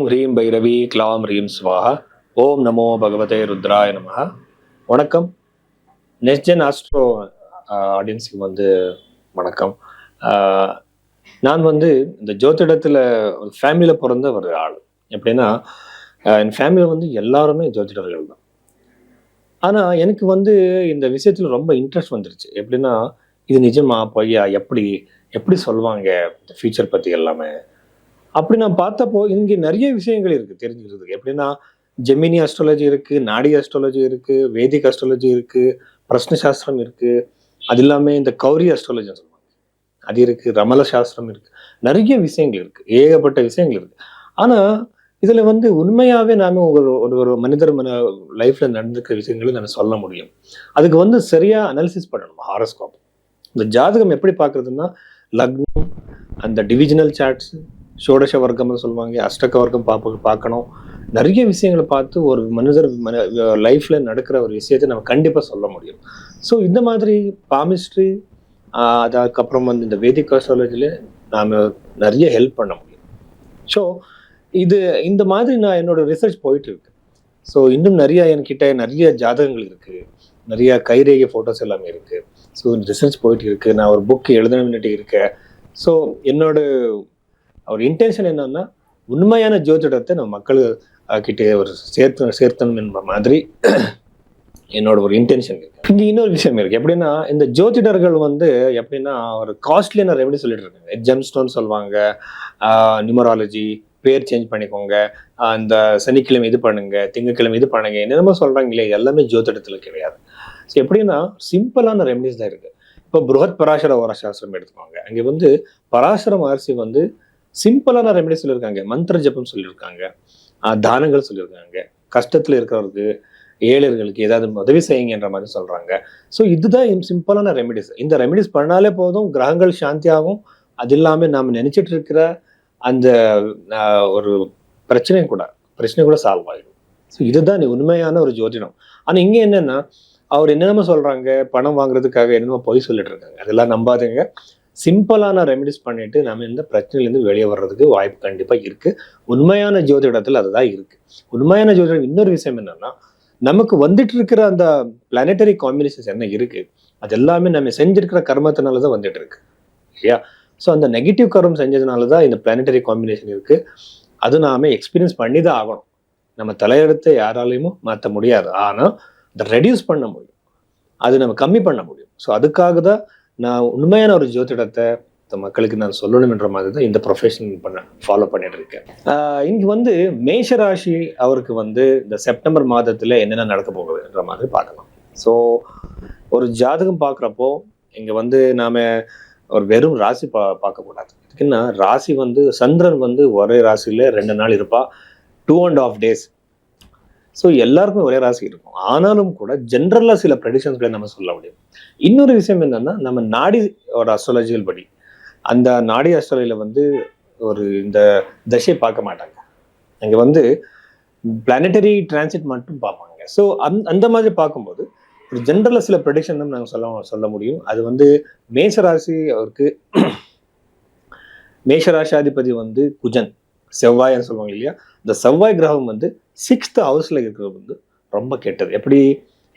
ஓம் ஹ்ரீம் பைரவி க்ளாம் ஹ்ரீம் ஸ்வாஹா. ஓம் நமோ பகவதே ருத்ராய நமஹ. வணக்கம். நெக்ஸ்ட்ஜென் ஆஸ்ட்ரோ ஆடியன்ஸுக்கு வணக்கம். நான் இந்த ஜோதிடத்தில் ஃபேமிலியில் பிறந்த ஒரு ஆள். எப்படின்னா என் ஃபேமிலியில் எல்லாருமே ஜோதிடர்கள் தான். ஆனால் எனக்கு இந்த விஷயத்தில் ரொம்ப இன்ட்ரெஸ்ட் வந்துருச்சு. எப்படின்னா இது நிஜமா பொய்யா, எப்படி எப்படி சொல்லுவாங்க ஃபியூச்சர் பற்றி எல்லாமே. அப்படி நான் பார்த்தப்போ இங்கே நிறைய விஷயங்கள் இருக்குது தெரிஞ்சுக்கிறதுக்கு. எப்படின்னா ஜெமினி அஸ்ட்ராலஜி இருக்குது, நாடி அஸ்ட்ராலஜி இருக்குது, வேதிக் அஸ்ட்ராலஜி இருக்குது, பிரஷ்ன சாஸ்திரம் இருக்குது. அது இல்லாமல் இந்த கௌரி அஸ்ட்ராலஜி சொல்லுவாங்க அது இருக்குது, ரமல சாஸ்திரம் இருக்குது. நிறைய விஷயங்கள் இருக்குது, ஏகப்பட்ட விஷயங்கள் இருக்குது. ஆனால் இதில் உண்மையாகவே நாம ஒரு ஒரு மனிதர் லைஃப்பில் நடந்துக்கிற விஷயங்களை நான் சொல்ல முடியும். அதுக்கு சரியாக அனாலிசிஸ் பண்ணணும். ஹாரோஸ்கோப், இந்த ஜாதகம் எப்படி பார்க்குறதுன்னா லக்னம், அந்த டிவிஜனல் சார்ட்ஸு, ஷோடச வர்க்கம்னு சொல்லுவாங்க, அஷ்டக வர்க்கம் பார்க்கணும். நிறைய விஷயங்களை பார்த்து ஒரு மனிதர் லைஃப்பில் நடக்கிற ஒரு விஷயத்தை நம்ம கண்டிப்பாக சொல்ல முடியும். ஸோ இந்த மாதிரி பாமிஸ்ட்ரி, அதுக்கப்புறம் இந்த வேதிக் அஸ்ட்ராலஜியில் நாம் நிறைய ஹெல்ப் பண்ண முடியும். ஸோ இந்த மாதிரி நான் என்னோட ரிசர்ச் போயிட்டு இருக்கு. ஸோ இன்னும் நிறைய என்கிட்ட நிறைய ஜாதகங்கள் இருக்குது, நிறைய கைரேகை ஃபோட்டோஸ் எல்லாமே இருக்குது. ஸோ ரிசர்ச் போயிட்டு இருக்கு. நான் ஒரு புக் எழுதணும்னுட்டு இருக்கேன். ஸோ என்னோட ஒரு இன்டென்ஷன் என்னன்னா உண்மையான ஜோதிடத்தை நம்ம மக்கள் கிட்டே ஒரு சேர்த்தணும் என்ற மாதிரி என்னோட ஒரு இன்டென்ஷன் இருக்கு. இங்கே இன்னொரு விஷயம் இருக்கு. எப்படின்னா இந்த ஜோதிடர்கள் எப்படின்னா ஒரு காஸ்ட்லியான ரெமெடி சொல்லிட்டு இருக்காங்க. ஜெம் ஸ்டோன் சொல்லுவாங்க, நியூமராலஜி, பேர் சேஞ்ச் பண்ணிக்கோங்க, அந்த சனிக்கிழமை இது பண்ணுங்க, திங்கக்கிழமை இது பண்ணுங்க, என்னென்னமோ சொல்றாங்க இல்லையா. எல்லாமே ஜோதிடத்தில் கிடையாது. ஸோ எப்படின்னா சிம்பிளான ரெமெடிஸ் தான் இருக்கு. இப்போ புருஹத் பராசர ஓரசாஸ்திரம் எடுத்துக்கோங்க. அங்கே பராசர மகர்ஷி சிம்பிளான ரெமெடி சொல்லியிருக்காங்க. மந்திர ஜபம் சொல்லியிருக்காங்க, தானங்கள் சொல்லியிருக்காங்க, கஷ்டத்தில் இருக்கிறவருக்கு, ஏழைகளுக்கு ஏதாவது உதவி செய்யுங்கன்ற மாதிரி சொல்றாங்க. ஸோ இதுதான் சிம்பிளான ரெமெடிஸ். இந்த ரெமெடிஸ் பண்ணாலே போதும், கிரகங்கள் சாந்தியாகும். அது இல்லாமல் நாம் நினைச்சிட்டு இருக்கிற அந்த ஒரு பிரச்சனை கூட சால்வ் ஆகிடும். ஸோ இதுதான் உண்மையான ஒரு ஜோதிடம். ஆனால் இங்கே என்னன்னா அவர் என்னென்னமோ சொல்றாங்க, பணம் வாங்குறதுக்காக என்னென்னமோ பொய் சொல்லிட்டு இருக்காங்க. அதெல்லாம் நம்பாதீங்க. சிம்பிளான ரெமெடிஸ் பண்ணிட்டு நம்ம இந்த பிரச்சனையிலேருந்து வெளியே வர்றதுக்கு வாய்ப்பு கண்டிப்பாக இருக்கு. உண்மையான ஜோதிடத்தில் அதுதான் இருக்கு. உண்மையான ஜோதிடம் இன்னொரு விஷயம் என்னன்னா, நமக்கு வந்துட்டு இருக்கிற அந்த பிளானட்டரி காம்பினேஷன்ஸ் என்ன இருக்கு, அது எல்லாமே நம்ம செஞ்சிருக்கிற கர்மத்தினால தான் வந்துட்டு இருக்கு இல்லையா. ஸோ அந்த நெகட்டிவ் கர்மம் செஞ்சதுனால தான் இந்த பிளானட்டரி காம்பினேஷன் இருக்கு. அது நாம எக்ஸ்பீரியன்ஸ் பண்ணி தான் ஆகணும். நம்ம தலையெடுத்து யாராலையும் மாற்ற முடியாது. ஆனால் அதை ரெடியூஸ் பண்ண முடியும், அது நம்ம கம்மி பண்ண முடியும். ஸோ அதுக்காக தான் நான் உண்மையான ஒரு ஜோதிடத்தை மக்களுக்கு நான் சொல்லணும்ன்ற மாதிரி தான் இந்த ப்ரொஃபஷன் ஃபாலோ பண்ணிட்டு இருக்கேன். இன்னைக்கு மேஷராசி அவருக்கு இந்த செப்டம்பர் மாதத்துல என்னென்ன நடக்க போகுதுன்ற மாதிரி பார்க்கலாம். ஸோ ஒரு ஜாதகம் பார்க்குறப்போ இங்க நாம ஒரு வெறும் ராசி பார்க்கக்கூடாது. இதுக்குன்னா ராசி சந்திரன் ஒரே ராசியில 2 நாள் இருப்பா, 2.5 days. ஸோ எல்லாருக்குமே ஒரே ராசி இருக்கும். ஆனாலும் கூட ஜென்ரலா சில ப்ரெடிக்ஷன்ஸ்களை நம்ம சொல்ல முடியும். இன்னொரு விஷயம் என்னன்னா, நம்ம நாடியோட அஸ்ட்ராலஜிகள் படி அந்த நாடி அஸ்ட்ராலஜியில ஒரு இந்த தசை பார்க்க மாட்டாங்க. அங்கே பிளானட்டரி டிரான்சிட் மட்டும் பார்ப்பாங்க. ஸோ அந்த மாதிரி பார்க்கும்போது ஒரு ஜென்ரலா சில ப்ரெடிக்ஷன் நம்ம சொல்ல முடியும். அது மேஷராசி அவருக்கு மேஷராசாதிபதி குஜன், செவ்வாய்ன்னு சொல்லுவாங்க இல்லையா. இந்த செவ்வாய் கிரகம் 6th ஹவுஸ்ல இருக்கிறது ரொம்ப கெட்டது. எப்படி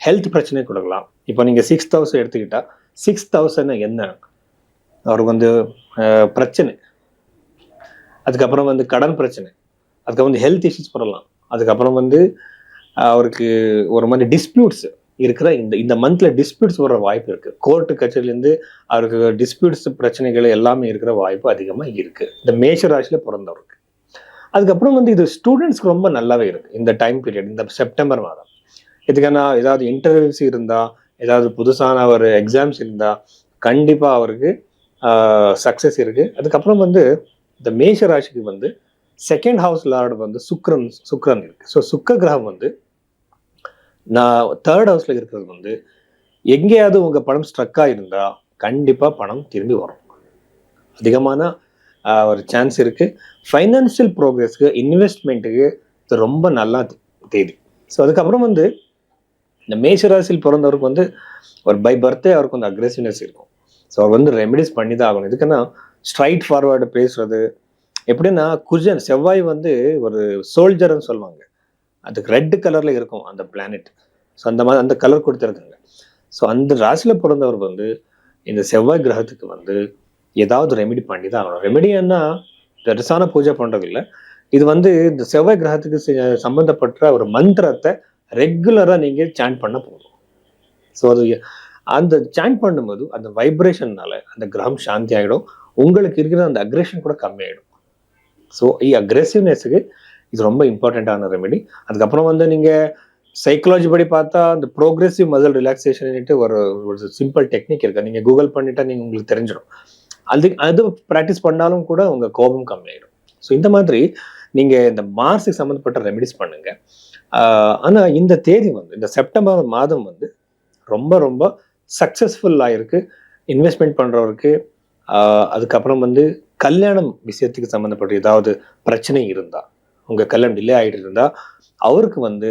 ஹெல்த் பிரச்சனை கொடுக்கலாம். இப்போ நீங்க 6th ஹவுஸ் எடுத்துக்கிட்டா 6th ஹவுஸ் என்ன, அவருக்கு பிரச்சனை, அதுக்கப்புறம் கடன் பிரச்சனை, அதுக்கப்புறம் ஹெல்த் இஷ்யூஸ் வரலாம், அதுக்கப்புறம் அவருக்கு ஒரு மாதிரி டிஸ்பியூட்ஸ் இருக்கிற இந்த மந்த்ல டிஸ்பியூட்ஸ் வர வாய்ப்பு இருக்கு. கோர்ட்டு கச்சேரியிலேருந்து அவருக்கு டிஸ்பியூட்ஸ் பிரச்சனைகள் எல்லாமே இருக்கிற வாய்ப்பு அதிகமாக இருக்கு இந்த மேஷ ராசியில பிறந்தவருக்கு. அதுக்கப்புறம் இது ஸ்டூடெண்ட்ஸ்க்கு ரொம்ப நல்லாவே இருக்கு இந்த டைம் பீரியட், இந்த செப்டம்பர் மாதம். இதுக்கான ஏதாவது இன்டர்வியூஸ் இருந்தா, ஏதாவது புதுசான ஒரு எக்ஸாம்ஸ் இருந்தா கண்டிப்பா அவருக்கு சக்சஸ் இருக்கு. அதுக்கப்புறம் இந்த மேஷ ராசிக்கு 2nd ஹவுஸ் லார்டு சுக்ரன் இருக்கு. ஸோ சுக்க கிரகம் நான் 3rd ஹவுஸ்ல இருக்கிறது எங்கேயாவது உங்க பணம் ஸ்ட்ரக்கா இருந்தா கண்டிப்பா பணம் திரும்பி வரும். அதிகமான ஒரு சான்ஸ் இருக்கு. ஃபைனான்சியல் ப்ரோக்ரஸ்க்கு, இன்வெஸ்ட்மெண்ட்டுக்கு இது ரொம்ப நல்லா தேதி. ஸோ அதுக்கப்புறம் இந்த மேஷராசியில் பிறந்தவருக்கு ஒரு பை பர்த்டே அவருக்கு அக்ரெசிவ்னஸ் இருக்கும். ஸோ அவர் ரெமெடிஸ் பண்ணி தான் ஆகணும். இதுக்குன்னா ஸ்ட்ரைட் ஃபார்வர்டு பேசுறது, எப்படின்னா குஜன் செவ்வாய் வந்து ஒரு சோல்ஜர்ன்னு சொல்லுவாங்க. அதுக்கு ரெட் கலர்ல இருக்கும் அந்த பிளானெட். ஸோ அந்த மாதிரி அந்த கலர் கொடுத்துருக்காங்க. ஸோ அந்த ராசியில பிறந்தவர் வந்து இந்த செவ்வாய் கிரகத்துக்கு வந்து ஏதாவது ரெமெடி பண்ணி தான் ஆகணும். ரெமெடின்னா பெருசான பூஜை பண்றது இல்லை. இது வந்து இந்த செவ்வாய் கிரகத்துக்கு சம்பந்தப்பட்ட ஒரு மந்திரத்தை ரெகுலரா நீங்க சாண்ட் பண்ண போதும். ஸோ அது அந்த சாண்ட் பண்ணும்போது அந்த வைப்ரேஷன்னால அந்த கிரகம் சாந்தி ஆகிடும். உங்களுக்கு இருக்கிற அந்த அக்ரெஷன் கூட கம்மியாயிடும். ஸோ அக்ரெசிவ்னஸுக்கு இது ரொம்ப இம்பார்ட்டண்ட்டான ரெமெடி. அதுக்கப்புறம் வந்து நீங்க சைக்காலஜி படி பார்த்தா அந்த ப்ரோக்ரெசிவ் மசில் ரிலாக்ஸேஷன் ஒரு சிம்பிள் டெக்னிக் இருக்கு. நீங்க கூகுள் பண்ணிட்டா நீங்க உங்களுக்கு தெரிஞ்சிடும். அது ப்ராக்டிஸ் பண்ணாலும் கூட உங்க கோபம் கம்மியாயிடும். ஸோ இந்த மாதிரி நீங்க இந்த மார்ஸுக்கு சம்மந்தப்பட்ட ரெமெடிஸ் பண்ணுங்க. ஆனா இந்த தேதி வந்து இந்த செப்டம்பர் மாதம் வந்து ரொம்ப ரொம்ப சக்சஸ்ஃபுல்லா இருக்கு. இன்வெஸ்ட்மெண்ட் பண்றவருக்கு அதுக்கப்புறம் வந்து கல்யாணம் விஷயத்துக்கு சம்மந்தப்பட்ட ஏதாவது பிரச்சனை இருந்தா, உங்க கல்யாணம் டிலே ஆகிட்டு இருந்தா, அவருக்கு வந்து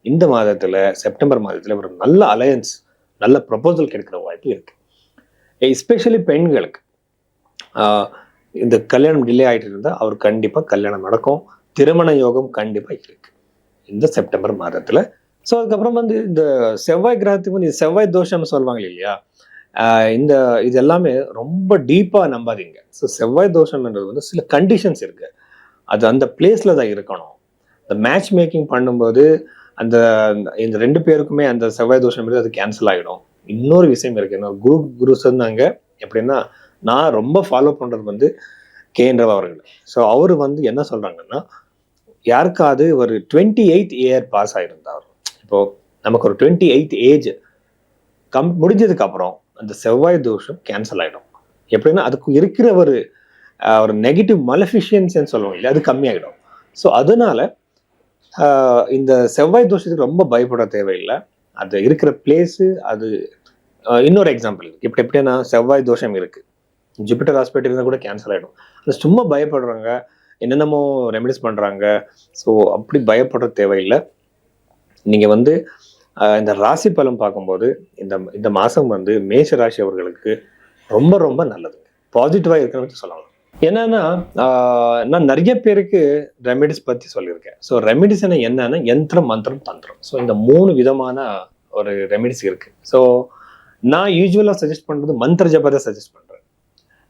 இந்த மாதத்துல செப்டம்பர் மாதத்துல ஒரு நல்ல அலையன்ஸ், நல்ல ப்ரொபோசல் கிடைக்கிற வாய்ப்பு இருக்கு. எஸ்பெஷலி பெண்களுக்கு இந்த கல்யாணம் டிலே ஆகிட்டு இருந்தா அவருக்கு கண்டிப்பா கல்யாணம் நடக்கும். திருமண யோகம் கண்டிப்பா இருக்கு இந்த செப்டம்பர் மாதத்துல. ஸோ அதுக்கப்புறம் வந்து இந்த செவ்வாய் கிரகத்துக்கு வந்து செவ்வாய் தோஷம் சொல்லுவாங்க இல்லையா, இந்த இது எல்லாமே ரொம்ப டீப்பா நம்பாதீங்க. ஸோ செவ்வாய் தோஷம்ன்றது வந்து சில கண்டிஷன்ஸ் இருக்கு. அது அந்த பிளேஸ்ல தான் இருக்கணும். இந்த மேட்ச் மேக்கிங் பண்ணும்போது அந்த இந்த 2 பேருக்குமே அந்த செவ்வாய் தோஷம் அது கேன்சல் ஆகிடும். இன்னொரு விஷயம் இருக்கு. என்ன குரு சொன்னாங்க எப்படின்னா, நான் ரொம்ப ஃபாலோ பண்றது வந்து கே.என். ராவ் அவர்கள். ஸோ அவரு வந்து என்ன சொல்றாங்கன்னா, யாருக்காவது ஒரு 28th இயர் பாஸ் ஆயிருந்தா, இப்போ நமக்கு ஒரு 28th ஏஜ் முடிஞ்சதுக்கு அப்புறம் அந்த செவ்வாய் தோஷம் கேன்சல் ஆயிடும். எப்படின்னா அதுக்கு இருக்கிற ஒரு நெகட்டிவ் மலஃபிஷியன்ஸ்ன்னு சொல்லுவாங்க இல்லையா, அது கம்மியாயிடும். ஸோ அதனால இந்த செவ்வாய் தோஷத்துக்கு ரொம்ப பயப்பட தேவையில்லை. அது இருக்கிற பிளேஸு அது இன்னொரு எக்ஸாம்பிள் இருக்கு. இப்படி எப்படின்னா செவ்வாய் தோஷம் இருக்கு, ஜூபிட்டர் ஹாஸ்பிட்டல் இருந்தால் கூட கேன்சல் ஆகிடும். அது சும்மா பயப்படுறாங்க, என்னென்னமோ ரெமெடிஸ் பண்ணுறாங்க. ஸோ அப்படி பயப்படுற தேவையில்லை. நீங்கள் வந்து இந்த ராசி பலம் பார்க்கும்போது இந்த மாதம் வந்து மேஷ ராசி அவர்களுக்கு ரொம்ப ரொம்ப நல்லது, பாசிட்டிவாக இருக்கிறது சொல்லலாம். என்னன்னா நான் நிறைய பேருக்கு ரெமெடிஸ் பற்றி சொல்லியிருக்கேன். ஸோ ரெமெடிஸ் என்னன்னா யந்திரம், மந்திரம், தந்திரம். ஸோ இந்த 3 விதமான ஒரு ரெமெடிஸ் இருக்கு. ஸோ நான் யூஸ்வலாக சஜஸ்ட் பண்ணுறது மந்திர ஜபத்தை சஜஸ்ட் பண்ணுறேன்.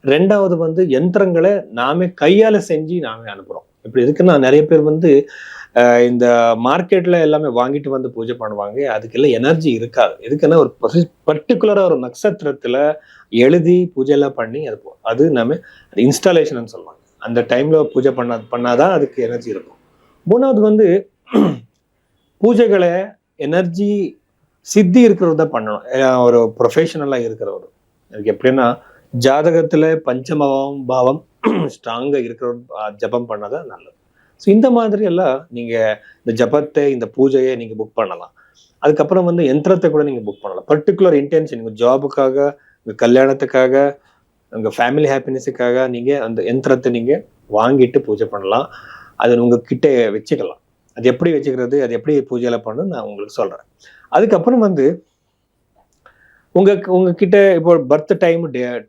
2வது வந்து யந்திரங்களை நாமே கையால் செஞ்சு நாமே அனுப்புகிறோம். இப்படி இருக்குன்னா நிறைய பேர் வந்து இந்த மார்க்கெட்ல எல்லாமே வாங்கிட்டு வந்து பூஜை பண்ணுவாங்க. அதுக்கெல்லாம் எனர்ஜி இருக்காது. எதுக்குன்னா ஒரு பர்டிகுலரா ஒரு நட்சத்திரத்துல எழுதி பூஜை எல்லாம் பண்ணி அது நம்ம இன்ஸ்டாலேஷன் சொல்லுவாங்க. அந்த டைம்ல பூஜை பண்ணாதான் அதுக்கு எனர்ஜி இருக்கும். 3வது வந்து பூஜைகளை எனர்ஜி சித்தி இருக்கிறவங்க தான் பண்ணணும். ஒரு ப்ரொஃபஷனலா இருக்கிறவர். அதுக்கு எப்படின்னா ஜாதகத்துல பஞ்சமம் பாவம் ஸ்ட்ராங்கா இருக்கிற ஜபம் பண்ணாதான் நல்லது. ஸோ இந்த மாதிரி எல்லாம் நீங்க இந்த ஜபத்தை, இந்த பூஜையை நீங்க புக் பண்ணலாம். அதுக்கப்புறம் வந்து யந்திரத்தை கூட நீங்க புக் பண்ணலாம். பர்டிகுலர் இன்டென்ஷன், உங்க ஜாபுக்காக, உங்க கல்யாணத்துக்காக, உங்க ஃபேமிலி ஹாப்பினஸுக்காக நீங்க அந்த யந்திரத்தை நீங்க வாங்கிட்டு பூஜை பண்ணலாம். அதை உங்க கிட்ட வச்சுக்கலாம். அது எப்படி வச்சுக்கிறது, அது எப்படி பூஜையில பண்ணணும் நான் உங்களுக்கு சொல்றேன். அதுக்கப்புறம் வந்து உங்க கிட்ட இப்போ பர்த்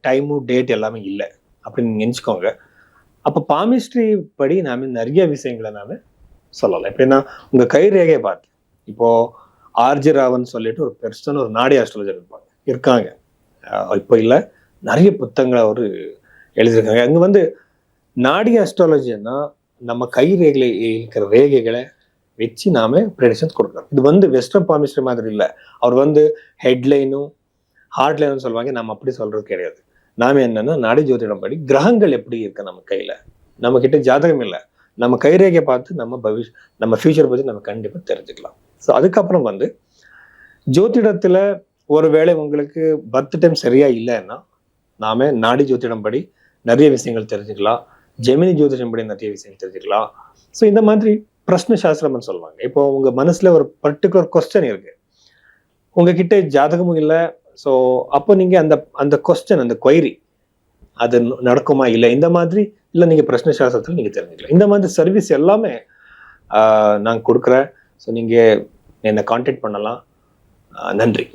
டைமு டேட் எல்லாமே இல்லை அப்படின்னு நினைச்சுக்கோங்க. அப்போ பாமிஸ்ட்ரி படி நாம நிறைய விஷயங்களை நாம சொல்லலாம். எப்படின்னா உங்க கை ரேகையை பார்த்து, இப்போ ஆர்ஜி ராவன் சொல்லிட்டு ஒரு பெருசான ஒரு நாடி ஆஸ்ட்ராலஜர் இருக்காங்க. இப்போ இல்லை, நிறைய புத்தகங்களை அவரு எழுதியிருக்காங்க. அங்க வந்து நாடி ஆஸ்ட்ராலஜின்னா நம்ம கை ரேகையில இருக்கிற ரேகைகளை வச்சு நாம ப்ரெடிக்ஷன்ஸ் கொடுக்குறோம். இது வந்து வெஸ்டர்ன் பாமிஸ்ட்ரி மாதிரி இல்லை. அவர் வந்து ஹெட்லைனும் ஹார்ட்லைனும் சொல்லுவாங்க. நம்ம அப்படி சொல்றது கிடையாது. நாம என்னன்னா நாடி ஜோதிடம் படி கிரகங்கள் எப்படி இருக்கு நம்ம கையில, நம்ம கிட்ட ஜாதகம் இல்லை, நம்ம கைரேகையை பார்த்து நம்ம ஃபியூச்சர் பத்தி நம்ம கண்டிப்பா தெரிஞ்சுக்கலாம். ஸோ அதுக்கப்புறம் வந்து ஜோதிடத்துல ஒருவேளை உங்களுக்கு பர்த் டைம் சரியா இல்லைன்னா நாம நாடி ஜோதிடம் படி நிறைய விஷயங்கள் தெரிஞ்சுக்கலாம். ஜெமினி ஜோதிடம் படி நிறைய விஷயங்கள் தெரிஞ்சுக்கலாம். ஸோ இந்த மாதிரி பிரஷ்ன சாஸ்திரம்னு சொல்லுவாங்க. இப்போ உங்க மனசுல ஒரு பர்டிகுலர் கொஸ்டின் இருக்கு, உங்ககிட்ட ஜாதகமும் இல்லை. ஸோ அப்போ நீங்க அந்த கொஸ்டின், அந்த கொயரி அது நடக்குமா இல்லை, இந்த மாதிரி இல்லை நீங்க பிரஷ்ன சாஸ்திரத்தில் நீங்க தெரிஞ்சுக்கலாம். இந்த மாதிரி சர்வீஸ் எல்லாமே நான் கொடுக்குறேன். ஸோ நீங்க என்னை கான்டாக்ட் பண்ணலாம். நன்றி.